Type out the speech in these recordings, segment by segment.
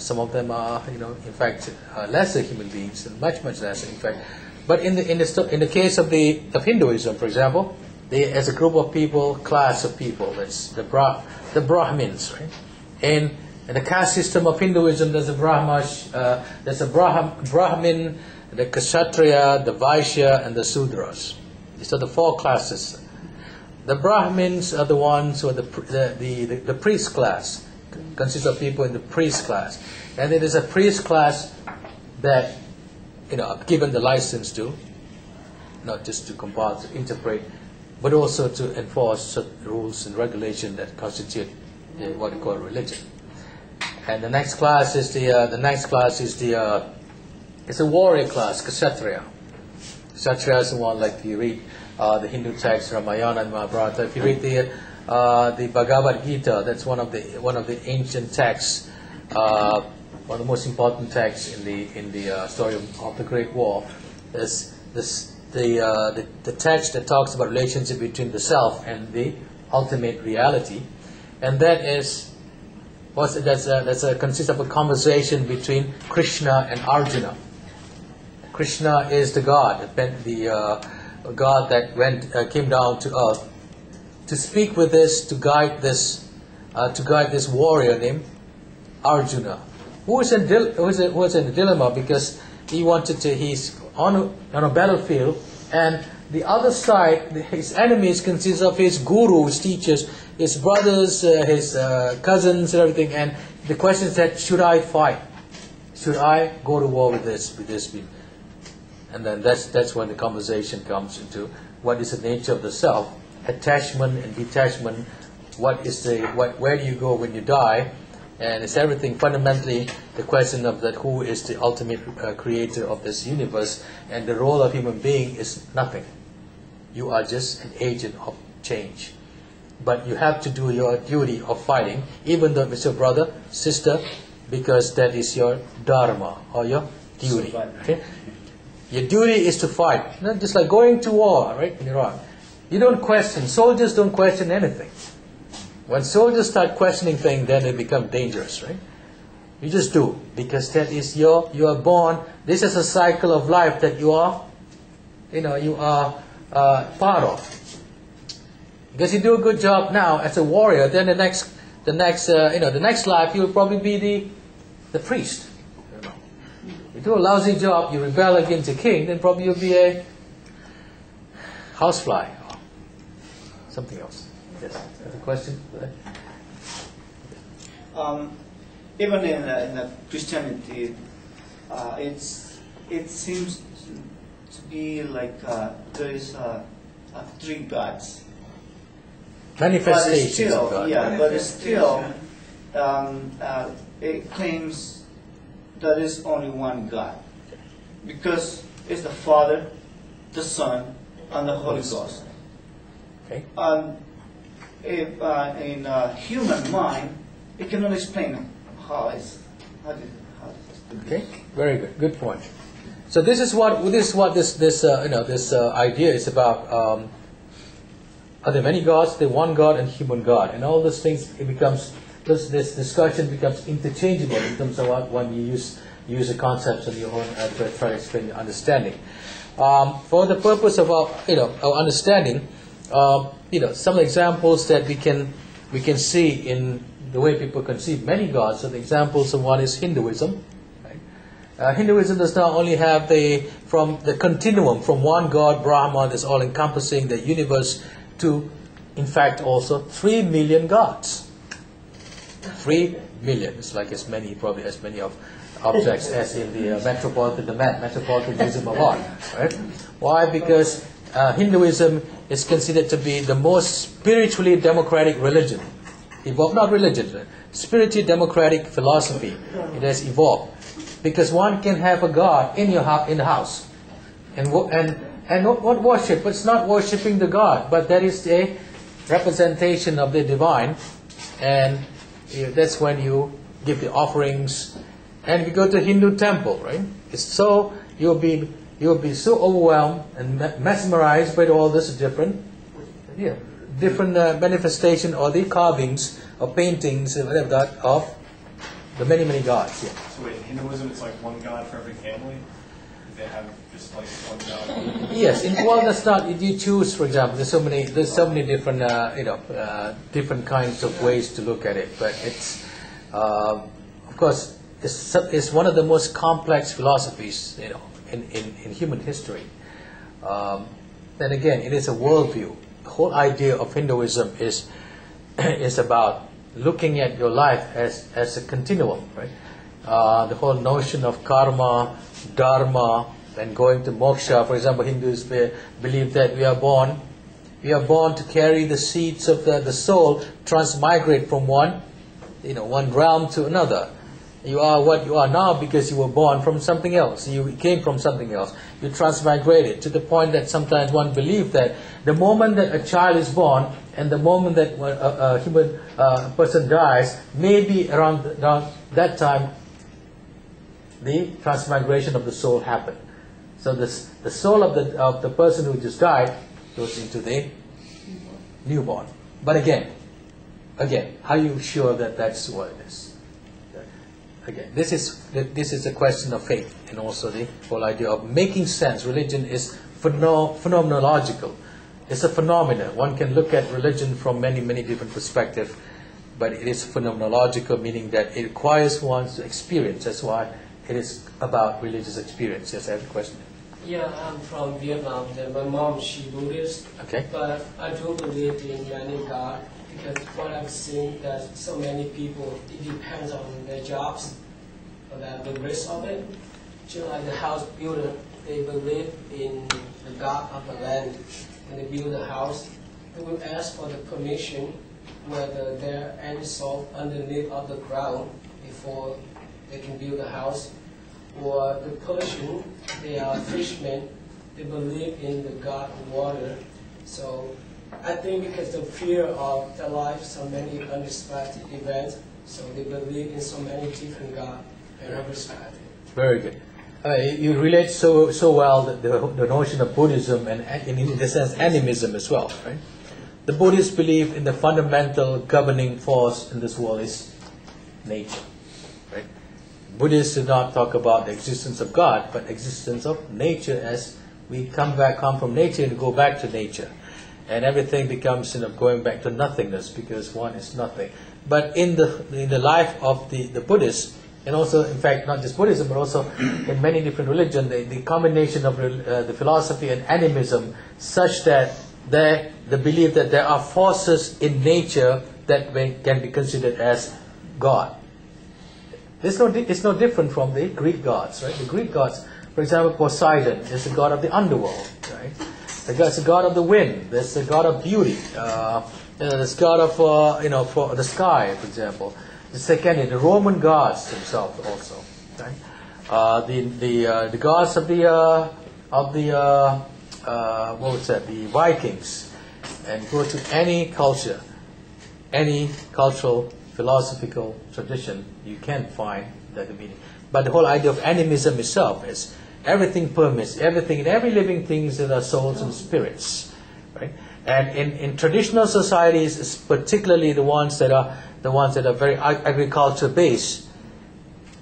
Some of them are, in fact, lesser human beings, and much lesser, in fact. But in the case of Hinduism, for example, as a group of people, class of people, that's the Brahmins, right? In the caste system of Hinduism, there's a Brahmin, the Kshatriya, the Vaishya, and the Sudras. These are the four classes. The Brahmins are the ones who are the priest class. Consists of people in the priest class, and it is a priest class that given the license to not just to compile, to interpret, but also to enforce certain rules and regulations that constitute what we call religion. And the next class is it's a warrior class, Kshatriya. Kshatriya is the one, like you read the Hindu texts, Ramayana and Mahabharata. If you read the Bhagavad Gita, that's one of the ancient texts, one of the most important texts in the story of the Great War. There's the text that talks about relationship between the self and the ultimate reality, and that consists of a conversation between Krishna and Arjuna. Krishna is the God, the God that came down to earth to speak with to guide this warrior named Arjuna, who was in a dilemma because he's on a battlefield, and the other side, his enemies consist of his guru, his teachers, his brothers, his cousins, and everything. And the question is that, should I fight? Should I go to war with this people? And then that's when the conversation comes into what is the nature of the self, attachment and detachment. Where do you go when you die? And it's everything, fundamentally, the question of that who is the ultimate creator of this universe, and the role of human being is nothing. You are just an agent of change. But you have to do your duty of fighting, even though it's your brother, sister, because that is your dharma, or your duty. Okay? Your duty is to fight. Just like going to war, right, in Iraq. You don't question, soldiers don't question anything. When soldiers start questioning things, then they become dangerous, right? You just do, because that is you are born, this is a cycle of life that you are part of. Because you do a good job now as a warrior, then the next life you will probably be the priest. You do a lousy job, you rebel against the king, then probably you'll be a housefly or something else. Yes, that's a question. Even in Christianity, it seems to be like there is three gods. Manifestations of God. Yeah, but still, it claims there is only one God, because it's the Father, the Son, and the Holy Ghost. Okay. If in human mind, it cannot explain how this. Okay, very good. Good point. So this is what this idea is about. Are there many gods? There one God and human God, and all those things. This discussion becomes interchangeable in terms of what when you use the concepts of your own to try to explain your understanding. For the purpose of our understanding. Some examples that we can see in the way people conceive many gods. So the examples of one is Hinduism. Right? Hinduism does not only have from the continuum from one God, Brahma, that's all encompassing the universe, to in fact also 3 million gods. 3 million. It's like as many of objects as in the metropolitanism of art. Right? Why? Because Hinduism is considered to be the most spiritually democratic religion. Not religion, spiritually democratic philosophy. It has evolved. Because one can have a God in the house. And not worship, but it's not worshipping the God, but that is a representation of the divine. And that's when you give the offerings. And if you go to a Hindu temple, right? You'll be so overwhelmed and mesmerized by all this different manifestation or the carvings or paintings and whatever that of the many, many gods. Yeah. So wait, in Hinduism, it's like one god for every family? They have just like one god? Yes. Well, that's not. You choose, for example. There's so many different, different kinds of ways to look at it. But it's, of course, it's one of the most complex philosophies, in human history. Then again, it is a worldview. The whole idea of Hinduism is about looking at your life as a continuum, right? The whole notion of karma, dharma, and going to moksha. For example, Hindus believe that we are born to carry the seeds of the soul, transmigrate from one realm to another. You are what you are now because you were born from something else. You came from something else. You transmigrated to the point that sometimes one believes that the moment that a child is born and the moment that a human person dies, maybe around that time, the transmigration of the soul happened. So the soul of the person who just died goes into the newborn. But again, how are you sure that that's what it is? Again, this is a question of faith, and also the whole idea of making sense. Religion is phenomenological. It's a phenomenon. One can look at religion from many, many different perspectives, but it is phenomenological, meaning that it requires one to experience. That's why it is about religious experience. Yes, I have a question. Yeah, I'm from Vietnam. My mom, she's Buddhist. Okay. But I do believe in many God, because what I've seen that so many people, it depends on their jobs, or that the risk of it. Just like the house builder, they believe in the God of the land. When they build a house, they will ask for the permission whether there are any salt underneath of the ground before they can build a house. Or the Persian, they are fishermen, they believe in the God of water. So I think because the fear of their life, so many unexpected events, so they believe in so many different gods, and I respect it. Very good. You relate so well the notion of Buddhism and in the sense animism as well, right? The Buddhists believe in the fundamental governing force in this world is nature, right? Buddhists do not talk about the existence of God, but existence of nature, as we come from nature and go back to nature. And everything becomes going back to nothingness, because one is nothing. But in the life of the Buddhists, and also, in fact, not just Buddhism, but also in many different religions, the combination of the philosophy and animism, such that the belief that there are forces in nature that can be considered as God. It's no different from the Greek gods, right? The Greek gods, for example, Poseidon is the god of the underworld, right? There's the god of the wind. There's the god of beauty. There's god of for the sky, for example. The Roman gods themselves also, right? The gods of the what was that? The Vikings, and go to any culture, any cultural philosophical tradition, you can find that meaning. But the whole idea of animism itself is everything permits, everything, and every living thing is that are souls and spirits, right? And in traditional societies, particularly the ones that are very agriculture based,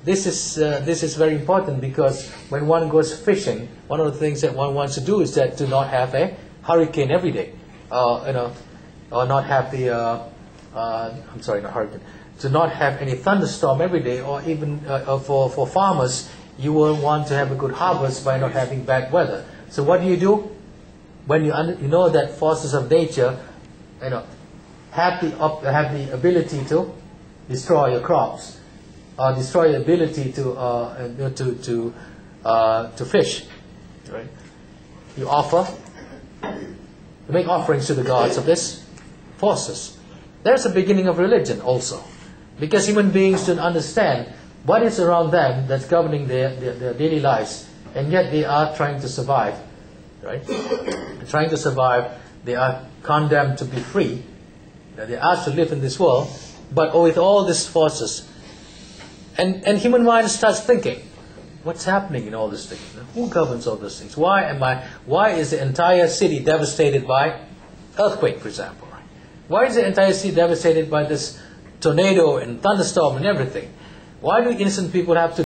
this is very important, because when one goes fishing, one of the things that one wants to do is that to not have a hurricane every day, or not have to not have any thunderstorm every day, or even for farmers, you will want to have a good harvest by not having bad weather. So what do? When you know that forces of nature, have the ability to destroy your crops, or destroy the ability to fish, right? You make offerings to the gods of these forces. There's the beginning of religion also, because human beings don't understand what is around them that's governing their daily lives, and yet they are trying to survive, right? They're trying to survive. They are condemned to be free. They are asked to live in this world, but with all these forces, and human mind starts thinking, what's happening in all these things? Who governs all these things? Why is the entire city devastated by earthquake, for example? Why is the entire city devastated by this tornado and thunderstorm and everything? Why do innocent people have to